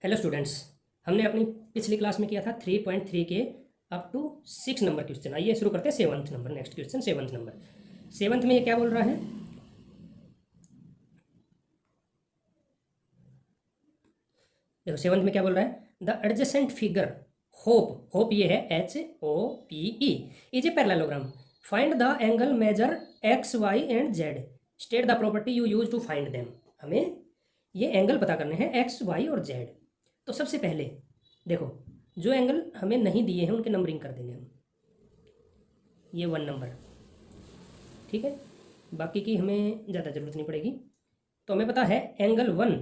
Hello students, हमने अपनी पिछली क्लास में किया था 3.3 के अप टू 6 नंबर क्वेश्चन। आइए शुरू करते हैं 7th number. Next question 7th number. 7th में ये क्या बोल रहा है? देखो 7th में क्या बोल रहा है, द एडजेसेंट फिगर होप ये है HOPE is a parallelogram, find the angle measure x y and z, state the property you use to find them. हमें ये एंगल पता करने हैं एक्स वाई और जेड। तो सबसे पहले देखो, जो एंगल हमें नहीं दिए हैं उनके नंबरिंग कर देंगे हम। ये 1 नंबर, ठीक है, बाकी की हमें ज़्यादा ज़रूरत नहीं पड़ेगी। तो हमें पता है angle 1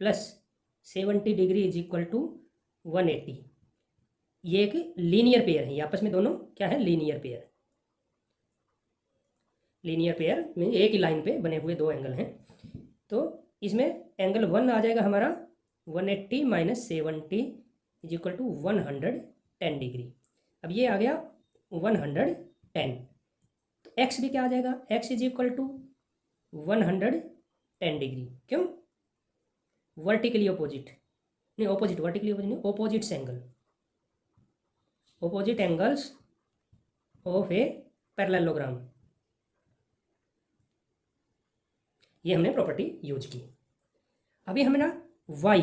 plus 70 degree is equal to 180। ये एक लीनियर पेयर है, ये आपस में दोनों क्या है, लीनियर पेयर। लीनियर पेयर में एक ही लाइन पे बने हुए दो एंगल हैं। तो इसमें एंगल 1 आ जाएगा हमारा 180 minus 70 is equal to 110 degree. अब ये आ गया 110। तो एक्स भी क्या आ जाएगा, x is equal to 110 degree. क्यों? वर्टिकली ऑपोजिट नहीं, ऑपोजिट, वर्टिकली ऑपोजिट नहीं, opposites angle, opposite angles of a parallelogram. ये हमने प्रॉपर्टी यूज की। अभी हमें ना y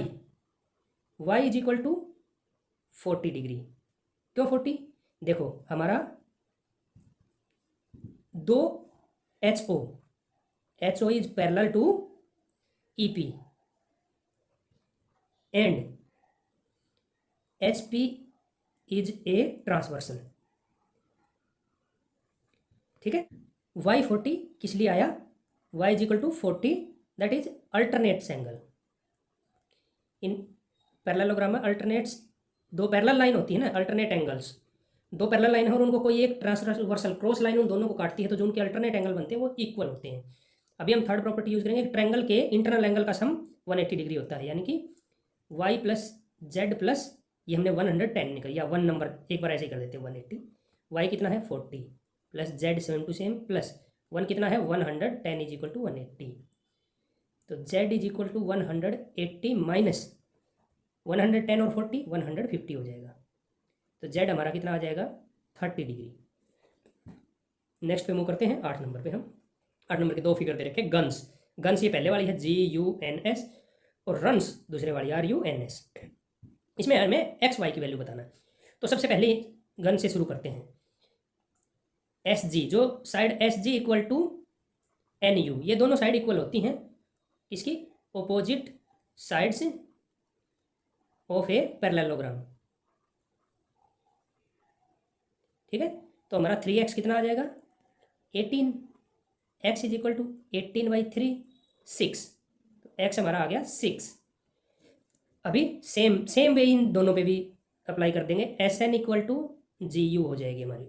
is equal to 40 degree. क्यों 40? देखो हमारा दो HO is parallel to EP and HP is a transversal. ठीक है, y40 किस लिए आया? y is equal to 40, that is alternates angle. In parallelogram में अल्टरनेट्स, दो पैरेलल लाइन होती है ना, अल्टरनेट एंगल्स। दो पैरेलल लाइन है और उनको कोई एक ट्रांसवर्सल क्रॉस लाइन उन दोनों को काटती है, तो जो उनके अल्टरनेट एंगल बनते हैं वो इक्वल होते हैं। अभी हम थर्ड प्रॉपर्टी यूज करेंगे, ट्रायंगल के इंटरनल एंगल का सम 180 डिग्री होता है, यानी कि y प्लस जेड प्लस, ये हमने 110 निकल, या 1 नंबर एक बार ऐसे ही कर देते हैं 180। y कितना है 40 plus z same to same plus 1 कितना है 110 इज इक्वल टू 180। तो z is equal to 180 minus 110 और 40 150 हो जाएगा। तो z हमारा कितना आ जाएगा 30 डिग्री। नेक्स्ट पे मूव करते हैं 8 नंबर पे। हम 8 नंबर के दो फिगर दे रखे, गन्स ये पहले वाली है GUNS और रन्स दूसरे वाली RUNS। इसमें हमें एक्स वाई की वैल्यू बताना है। तो सबसे पहले गन से शुरू करते हैं। SG, जो side SG equal to NU, ये दोनों साइड इक्वल होती हैं इसकी opposite sides of a parallelogram. ठीक है, तो हमारा 3x कितना आ जाएगा 18, x इज इक्वल टू 18/3 6, तो x हमारा आ गया 6। अभी सेम वे इन दोनों पे भी अप्लाई कर देंगे, SN इक्वल टू GU हो जाएगी हमारी।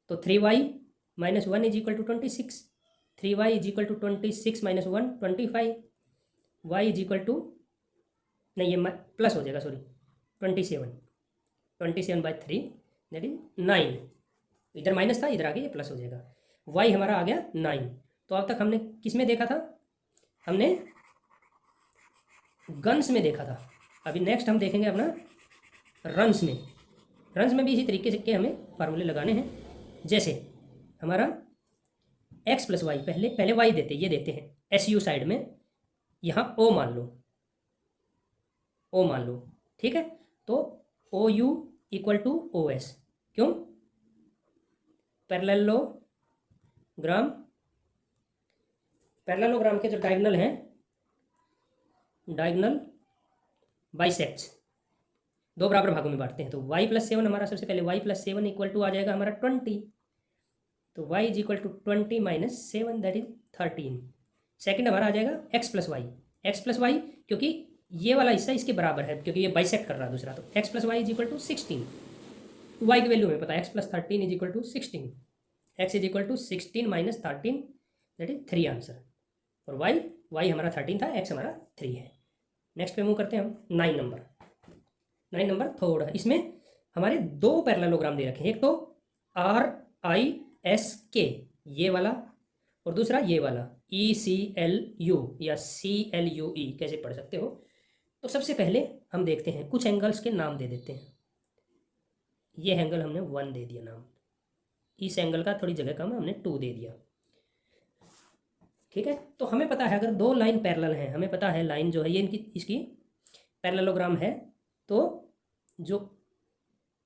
तो 3y minus 1 is equal to 26, 3y is equal to 26 minus 1 25, y is equal to, नहीं ये प्लस हो जाएगा, सॉरी 27/3 दैट इज 9। इधर माइनस था, इधर आगे ये प्लस हो जाएगा। y हमारा आ गया 9। तो अब तक हमने किस में देखा था, हमने गन्स में देखा था। अभी नेक्स्ट हम देखेंगे अपना रन्स में। रन्स में भी इसी तरीके से के हमें फार्मूले लगाने हैं। जैसे हमारा x प्लस वाई, पहले y देते, ये देते हैं SU साइड में, यहाँ O मान लो, ठीक है। तो OU इक्वल टू OS, क्यों? पैरेललोग्राम के जो डायगोनल हैं, डायगोनल बाइसेक्ट्स, दो बराबर भागों में बांटते हैं। तो y प्लस 7 हमारा, सबसे पहले y प्लस 7 इक्वल टू आ जाएगा हमारा 20। तो y is equal to 20 minus 7 that is 13। Second हमारा आ जाएगा x प्लस वाई, क्योंकि ये वाला हिस्सा इसके बराबर है, क्योंकि ये बाइसेक्ट कर रहा है दूसरा। तो x plus y is equal to 16। y की वैल्यू हमें पता है, x plus 13 is equal to 16, x is equal to 16 minus 13 that is 3 answer. और y हमारा 13 था, x हमारा 3 है। नेक्स्ट पे मूव करते हैं हम 9 नंबर थोड़ा। इसमें हमारे दो पैरेललोग्राम दे रखे हैं, एक तो RISK ये वाला और दूसरा ये वाला, ECLU या CLUE कैसे पढ़ सकते हो। तो सबसे पहले हम देखते हैं, कुछ एंगल्स के नाम दे देते हैं। ये एंगल हमने 1 दे दिया नाम, इस एंगल का थोड़ी जगह कम है, हमने 2 दे दिया। ठीक है, तो हमें पता है अगर दो लाइन पैरेलल हैं, हमें पता है लाइन जो है ये इनकी इसकी पैरेललोग्राम है, तो जो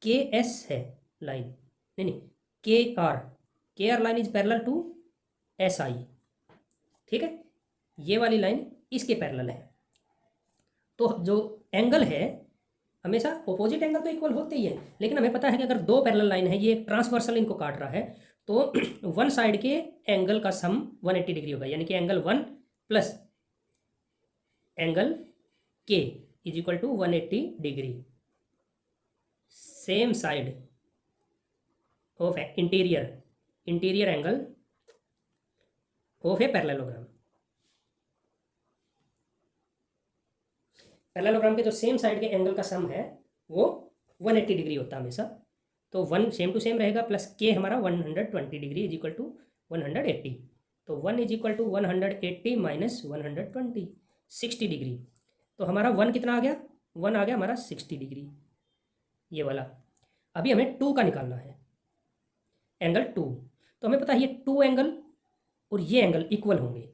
KS है लाइन, नहीं KR line is parallel to SI। ठीक है, ये वाली लाइन इसके पैरेलल है। तो जो एंगल है, हमेशा ऑपोजिट एंगल तो इक्वल होते ही है, लेकिन हमें पता है कि अगर दो पैरेलल लाइन है, ये ट्रांसवर्सल इनको काट रहा है, तो वन साइड के एंगल का सम 180 डिग्री होगा, यानी कि angle 1 plus angle K is equal to 180 degree. Same side of interior angle of a parallelogram. Parallelogram के जो सेम साइड के एंगल का सम है वो 180 डिग्री होता है हमेशा। तो 1 सेम टू सेम रहेगा, प्लस K हमारा 120 डिग्री इज इक्वल टू 180। तो 1 is equal to 180 minus 120, 60 degree. तो हमारा 1 कितना आ गया, 1 आ गया हमारा 60 डिग्री, ये वाला। अभी हमें 2 का निकालना है, एंगल 2। तो हमें पता है ये 2 एंगल और ये एंगल इक्वल होंगे,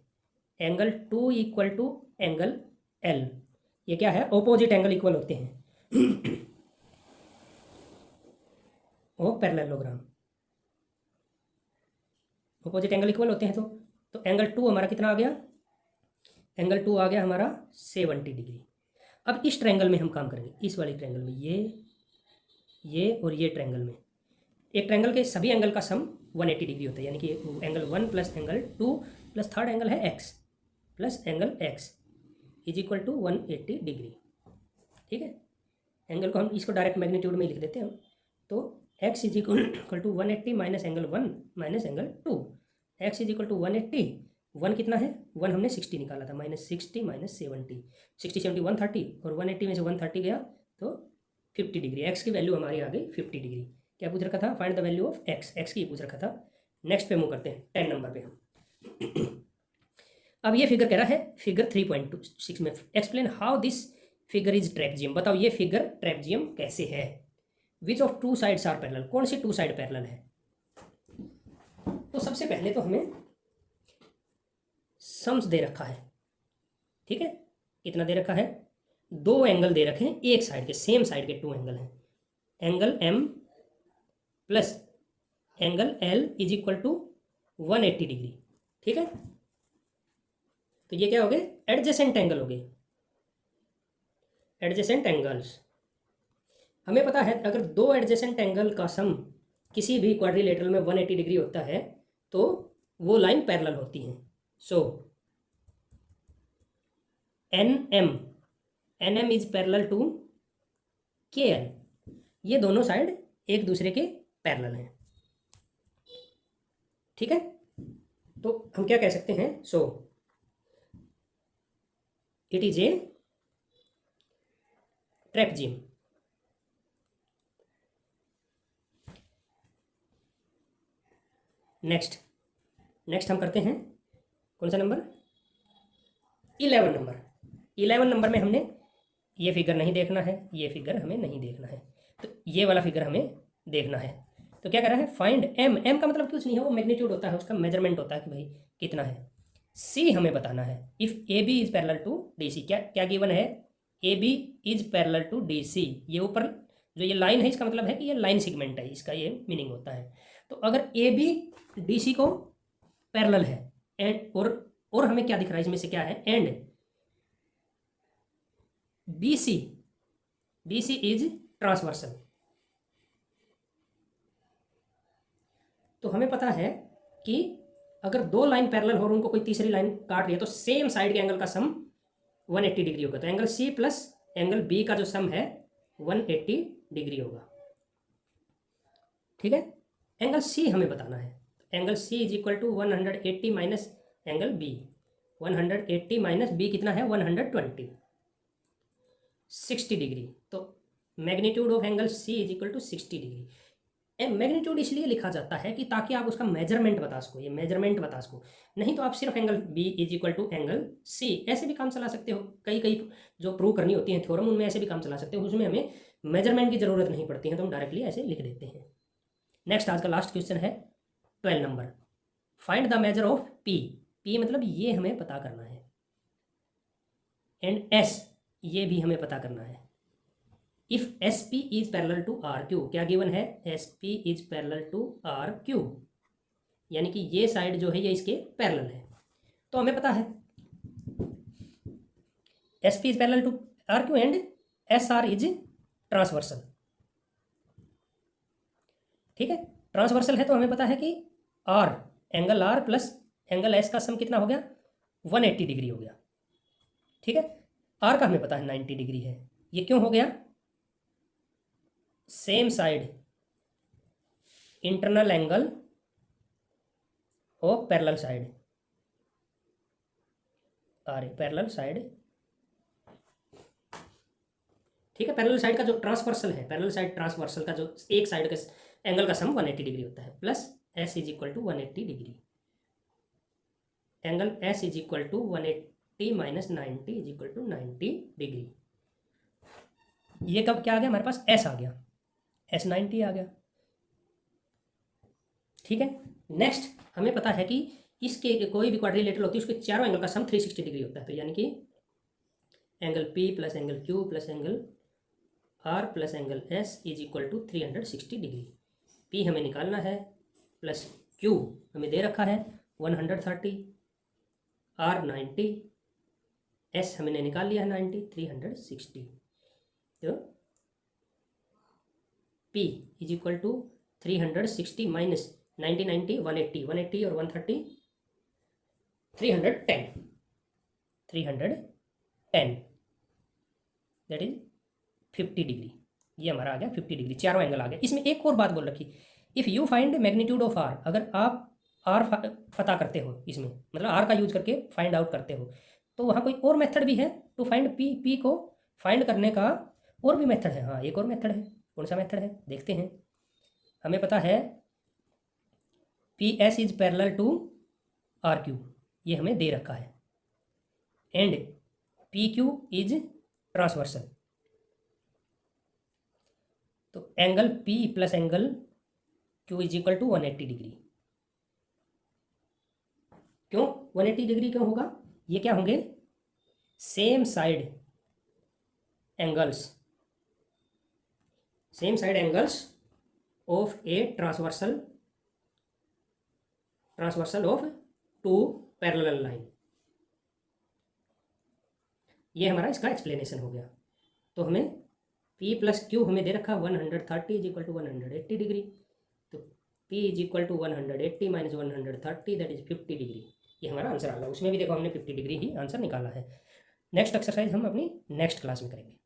angle 2 equal to angle L। ये क्या है, ऑपोजिट एंगल इक्वल होते हैं ओ पैरेललोग्राम, ऑपोजिट एंगल इक्वल होते हैं। तो एंगल 2 हमारा कितना आ गया, एंगल 2 आ गया हमारा 70 डिग्री। अब इस ट्रायंगल में हम काम करेंगे, इस वाले ट्रायंगल में, ये और ये ट्रायंगल में। एक ट्रायंगल के सभी एंगल का सम 180 डिग्री होता है, यानी कि angle 1 plus angle 2 plus third angle है x plus angle x is equal to 180 degree. ठीक है, एंगल को हम इसको डायरेक्ट मैग्नीट्यूड में लिख देते हैं। तो x is equal to 180 minus angle 1 minus angle 2, x is equal to 180, 1 कितना है, 1 हमने 60 निकाला था, माइनस 60 माइनस 70, 60 70 130, और 180 में से 130 गया तो 50 डिग्री। x की वैल्यू हमारी आ गई 50 डिग्री। क्या पूछ रखा था, find the value of x की पूछ रखा था। नेक्स्ट पे मूव करते हैं, 10 नंबर पे हम। अब ये फिगर कह रहा है, फिगर 3.26 में, explain how this figure is trapezium. बताओ ये फिगर ट्रेपजियम कैसे है। Which of two sides are parallel, कौन सी टू साइड पैरेलल है। तो सबसे पहले तो हमें सम्स दे रखा है। ठीक है, कितना दे रखा है, 2 एंगल दे रखे हैं एक साइड के, सेम साइड के 2 एंगल हैं, angle M plus angle L is equal to 180 degree. ठीक है, तो ये क्या हो गए, एडजेसेंट एंगल हो गए, एडजेसेंट एंगल्स। हमें पता है अगर 2 एडजेसेंट एंगल का सम किसी भी क्वाड्रिलेटरल में 180 डिग्री होता है तो वो लाइन पैरेलल होती हैं। So NM is parallel to KL, ये दोनों साइड एक दूसरे के पैरेलल हैं। ठीक है, तो हम क्या कह सकते हैं, so it is a ट्रेपजियम। Next हम करते हैं कौन सा नंबर, 11 नंबर। 11 नंबर में हमने ये फिगर नहीं देखना है, ये फिगर हमें नहीं देखना है, तो ये वाला फिगर हमें देखना है। तो क्या कर रहा है, फाइंड M का मतलब कुछ नहीं है, वो मैग्नीट्यूड होता है, उसका मेजरमेंट होता है कि भाई कितना है। C हमें बताना है, if AB is parallel to DC, क्या गिवन है, AB is parallel to DC। ये ऊपर जो ये लाइन है इसका मतलब है कि ये लाइन सेगमेंट है, इसका ये मीनिंग होता है। तो अगर AB DC को पैरेलल है एंड और हमें क्या दिख रहा है इसमें से, क्या है, एंड BC इज ट्रांसवर्सल। तो हमें पता है कि अगर 2 लाइन पैरेलल हो और उनको कोई तीसरी लाइन काट रही है तो सेम साइड के एंगल का सम 180 डिग्री होगा। तो angle C plus angle B का जो सम है 180 डिग्री होगा। ठीक है, एंगल C हमें बताना है, angle C is equal to 180 minus angle B, 180 minus B कितना है, 120, 60 डिग्री। तो magnitude of angle C is equal to 60 degree. Magnitude इसलिए लिखा जाता है कि ताकि आप उसका मेजरमेंट बता सको, ये मेजरमेंट बता सको। नहीं तो आप सिर्फ angle B is equal to angle C ऐसे भी काम चला सकते हो। कई कई जो प्रूव करनी होती है थ्योरम, उनमें ऐसे भी काम चला सकते हो, उसमें हमें मेजरमेंट की जरूरत नहीं पड़ती है, तो हम डायरेक्टली ऐसे लिख देते हैं। नेक्स्ट आज का लास्ट क्वेश्चन है 12 number. Find the measure of P. P मतलब ये हमें पता करना है, एंड एस ये भी हमें पता करना है। If S P is parallel to R Q, क्या गिवन है, S P is parallel to R Q, यानी कि ये साइड जो है ये इसके पैरेलल है। तो हमें पता है S P is parallel to R Q and S R is transversal. ठीक है, ट्रांसवर्सल है तो हमें पता है कि R, angle R plus angle S का सम कितना हो गया, 180 डिग्री हो गया। ठीक है, आर का हमें पता है 90 डिग्री है। ये क्यों हो गया, same side internal angle of parallel side, are parallel side. ठीक है, पैरेलल साइड का जो ट्रांसवर्सल है, पैरेलल साइड ट्रांसवर्सल का जो एक साइड का एंगल का सम 180 डिग्री होता है, plus S is equal to 180 degree, angle S is equal to 180 minus 90 is equal to 90 degree. ये कब क्या आ गया हमारे पास, एस आ गया, एस 90 आ गया। ठीक है, नेक्स्ट हमें पता है कि इसके कोई भी क्वाड्रिलेटरल होती है उसके चारों एंगल का सम 360 डिग्री होता है। तो यानी कि angle P plus angle Q plus angle R plus angle S is equal to 360 degree. P हमें निकालना है, प्लस क्यू हमें दे रखा है 130, आर 90, एस हमने निकाल लिया है 90, 360। तो P is equal to 360 minus 90 90 180, 180 और 130 310, 310 दैट इज 50 डिग्री। ये हमारा आ गया 50 डिग्री, चारों एंगल आ गए। इसमें एक और बात बोल रखी, if you find magnitude of R, अगर आप आर पता करते हो, इसमें मतलब आर का यूज करके फाइंड आउट करते हो, तो वहाँ कोई और मेथड भी है टू फाइंड पी। पी को फाइंड करने का और भी मेथड है। हाँ, एक और मेथड है। कौन सा मेथड है देखते हैं। हमें पता है P S is parallel to R Q, ये हमें दे रखा है, and P Q is transversal. तो angle P plus angle Q is equal to 180 degree. क्यों 180 डिग्री क्यों होगा, ये क्या होंगे, same side angles, same side angles of a transversal, transversal of two parallel line. ये हमारा इसका एक्सप्लेनेशन हो गया। तो हमें P प्लस क्यू हमें दे रखा 130 इज इक्वल टू 180 डिग्री। तो P is equal to 180 minus 130 that is 50 degree. ये हमारा आंसर आ गया। उसमें भी देखो हमने 50 डिग्री ही आंसर निकाला है। नेक्स्ट एक्सरसाइज हम अपनी नेक्स्ट क्लास में करेंगे।